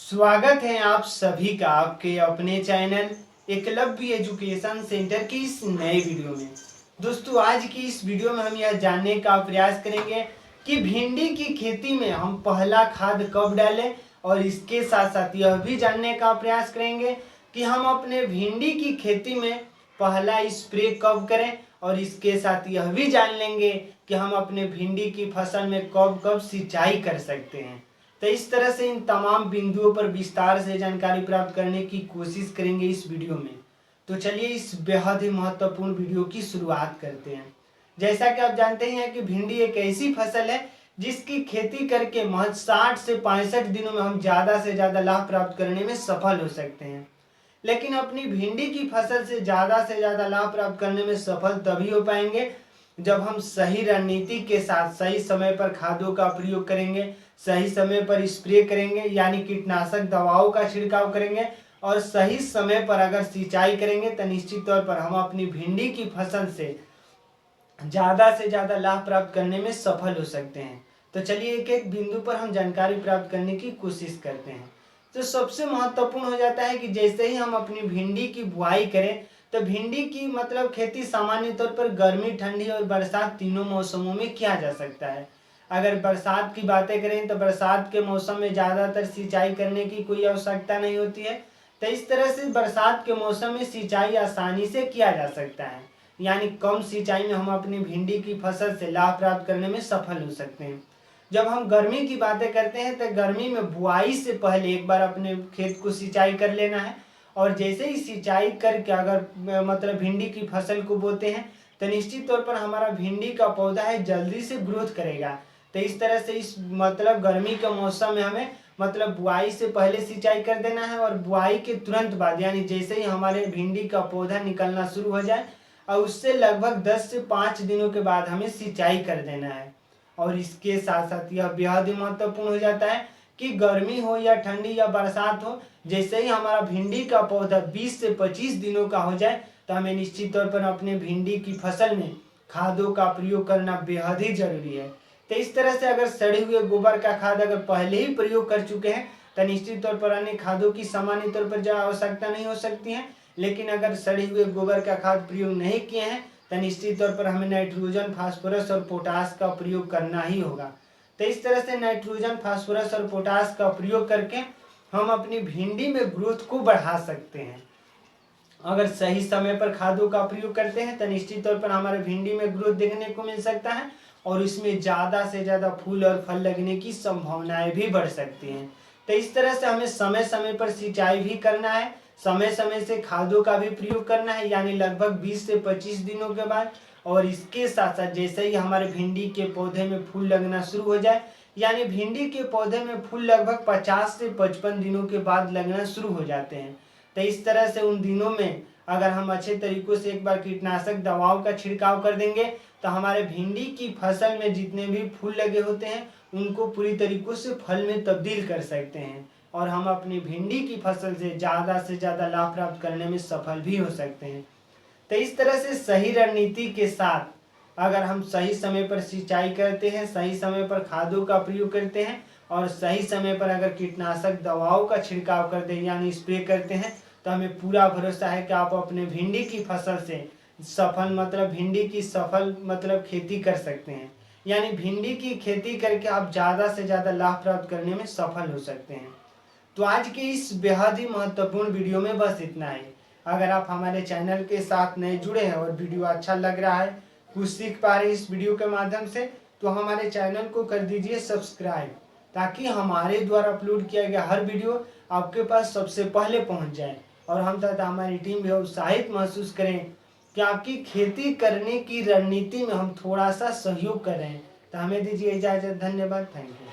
स्वागत है आप सभी का आपके अपने चैनल एकलव्य एजुकेशन सेंटर की इस नए वीडियो में। दोस्तों, आज की इस वीडियो में हम यह जानने का प्रयास करेंगे कि भिंडी की खेती में हम पहला खाद कब डालें, और इसके साथ साथ यह भी जानने का प्रयास करेंगे कि हम अपने भिंडी की खेती में पहला स्प्रे कब करें, और इसके साथ यह भी जान लेंगे कि हम अपने भिंडी की फसल में कब कब सिंचाई कर सकते हैं। तो इस तरह से इन तमाम बिंदुओं पर विस्तार से जानकारी प्राप्त करने की कोशिश करेंगे इस वीडियो में। तो चलिए इस बेहद ही महत्वपूर्ण वीडियो की शुरुआत करते हैं। जैसा कि आप जानते हैं कि भिंडी एक ऐसी फसल है जिसकी खेती करके महज 60 से 65 दिनों में हम ज़्यादा से ज़्यादा लाभ प्राप्त करने में सफल हो सकते हैं। लेकिन अपनी भिंडी की फसल से ज़्यादा लाभ प्राप्त करने में सफल तभी हो पाएंगे जब हम सही रणनीति के साथ सही समय पर खादों का प्रयोग करेंगे, सही समय पर स्प्रे करेंगे यानी कीटनाशक दवाओं का छिड़काव करेंगे, और सही समय पर अगर सिंचाई करेंगे तो निश्चित तौर पर हम अपनी भिंडी की फसल से ज़्यादा लाभ प्राप्त करने में सफल हो सकते हैं। तो चलिए एक एक बिंदु पर हम जानकारी प्राप्त करने की कोशिश करते हैं। तो सबसे महत्वपूर्ण हो जाता है कि जैसे ही हम अपनी भिंडी की बुआई करें तो भिंडी की खेती सामान्य तौर पर गर्मी, ठंडी और बरसात तीनों मौसमों में किया जा सकता है। अगर बरसात की बातें करें तो बरसात के मौसम में ज़्यादातर सिंचाई करने की कोई आवश्यकता नहीं होती है। तो इस तरह से बरसात के मौसम में सिंचाई आसानी से किया जा सकता है, यानी कम सिंचाई में हम अपनी भिंडी की फसल से लाभ प्राप्त करने में सफल हो सकते हैं। जब हम गर्मी की बातें करते हैं तो गर्मी में बुआई से पहले एक बार अपने खेत को सिंचाई कर लेना है, और जैसे ही सिंचाई करके अगर भिंडी की फसल को बोते हैं तो निश्चित तौर पर हमारा भिंडी का पौधा है जल्दी से ग्रोथ करेगा। तो इस तरह से इस गर्मी के मौसम में हमें बुआई से पहले सिंचाई कर देना है, और बुआई के तुरंत बाद यानी जैसे ही हमारे भिंडी का पौधा निकलना शुरू हो जाए और उससे लगभग 10 से 5 दिनों के बाद हमें सिंचाई कर देना है। और इसके साथ साथ यह बेहद ही महत्वपूर्ण हो जाता है कि गर्मी हो या ठंडी या बरसात हो, जैसे ही हमारा भिंडी का पौधा 20 से 25 दिनों का हो जाए तो हमें निश्चित तौर पर अपने भिंडी की फसल में खादों का प्रयोग करना बेहद ही जरूरी है। तो इस तरह से अगर सड़े हुए गोबर का खाद अगर पहले ही प्रयोग कर चुके हैं तो निश्चित तौर पर अन्य खादों की सामान्य तौर पर जो आवश्यकता नहीं हो सकती है। लेकिन अगर सड़े हुए गोबर का खाद प्रयोग नहीं किए हैं तो निश्चित तौर पर हमें नाइट्रोजन, फास्फोरस और पोटास का प्रयोग करना ही होगा। तो इस तरह से नाइट्रोजन, फास्फोरस और पोटास का प्रयोग करके हम अपनी भिंडी में ग्रोथ को बढ़ा सकते हैं। अगर सही समय पर खादों का प्रयोग करते हैं तो निश्चित तौर पर हमारे भिंडी में ग्रोथ देखने को मिल सकता है, और इसमें ज़्यादा से ज़्यादा फूल और फल लगने की संभावनाएं भी बढ़ सकती हैं। तो इस तरह से हमें समय समय पर सिंचाई भी करना है, समय समय से खादों का भी प्रयोग करना है, यानी लगभग 20 से 25 दिनों के बाद। और इसके साथ साथ जैसे ही हमारे भिंडी के पौधे में फूल लगना शुरू हो जाए, यानी भिंडी के पौधे में फूल लगभग 50 से 55 दिनों के बाद लगना शुरू हो जाते हैं। तो इस तरह से उन दिनों में अगर हम अच्छे तरीकों से एक बार कीटनाशक दवाओं का छिड़काव कर देंगे तो हमारे भिंडी की फसल में जितने भी फूल लगे होते हैं उनको पूरी तरीकों से फल में तब्दील कर सकते हैं, और हम अपनी भिंडी की फसल से ज़्यादा लाभ प्राप्त करने में सफल भी हो सकते हैं। तो इस तरह से सही रणनीति के साथ अगर हम सही समय पर सिंचाई करते हैं, सही समय पर खादों का प्रयोग करते हैं, और सही समय पर अगर कीटनाशक दवाओं का छिड़काव करते हैं यानी स्प्रे करते हैं, तो हमें पूरा भरोसा है कि आप अपने भिंडी की फसल से सफल भिंडी की सफल खेती कर सकते हैं। यानी भिंडी की खेती करके आप ज़्यादा से ज़्यादा लाभ प्राप्त करने में सफल हो सकते हैं। तो आज के इस बेहद ही महत्वपूर्ण वीडियो में बस इतना ही। अगर आप हमारे चैनल के साथ नए जुड़े हैं और वीडियो अच्छा लग रहा है, कुछ सीख पा रहे हैं इस वीडियो के माध्यम से, तो हमारे चैनल को कर दीजिए सब्सक्राइब, ताकि हमारे द्वारा अपलोड किया गया हर वीडियो आपके पास सबसे पहले पहुंच जाए, और हम तथा हमारी टीम भी उत्साहित महसूस करें कि आपकी खेती करने की रणनीति में हम थोड़ा सा सहयोग कर रहे हैं। तो हमें दीजिए इजाज़त। धन्यवाद। Thank you.